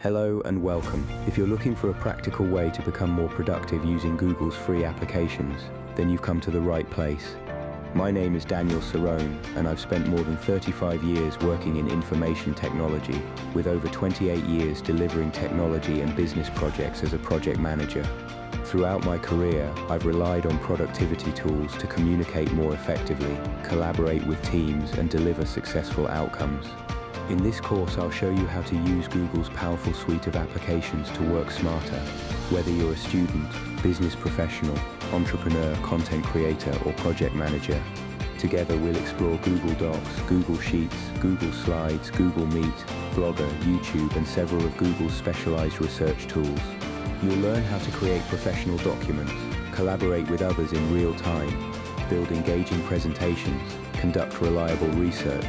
Hello and welcome. If you're looking for a practical way to become more productive using Google's free applications, then you've come to the right place. My name is Daniel Cerrone, and I've spent more than 35 years working in information technology, with over 28 years delivering technology and business projects as a project manager. Throughout my career, I've relied on productivity tools to communicate more effectively, collaborate with teams, and deliver successful outcomes. In this course, I'll show you how to use Google's powerful suite of applications to work smarter. Whether you're a student, business professional, entrepreneur, content creator, or project manager, together we'll explore Google Docs, Google Sheets, Google Slides, Google Meet, Blogger, YouTube, and several of Google's specialized research tools. You'll learn how to create professional documents, collaborate with others in real time, build engaging presentations, conduct reliable research,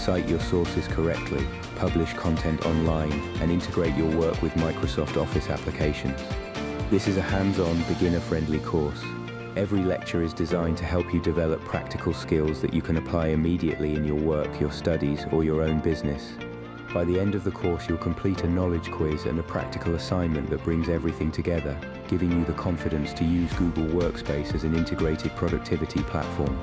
cite your sources correctly, publish content online, and integrate your work with Microsoft Office applications. This is a hands-on, beginner-friendly course. Every lecture is designed to help you develop practical skills that you can apply immediately in your work, your studies, or your own business. By the end of the course, you'll complete a knowledge quiz and a practical assignment that brings everything together, giving you the confidence to use Google Workspace as an integrated productivity platform.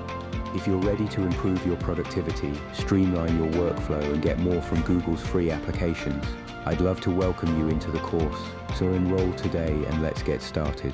If you're ready to improve your productivity, streamline your workflow, and get more from Google's free applications, I'd love to welcome you into the course. So enroll today and let's get started.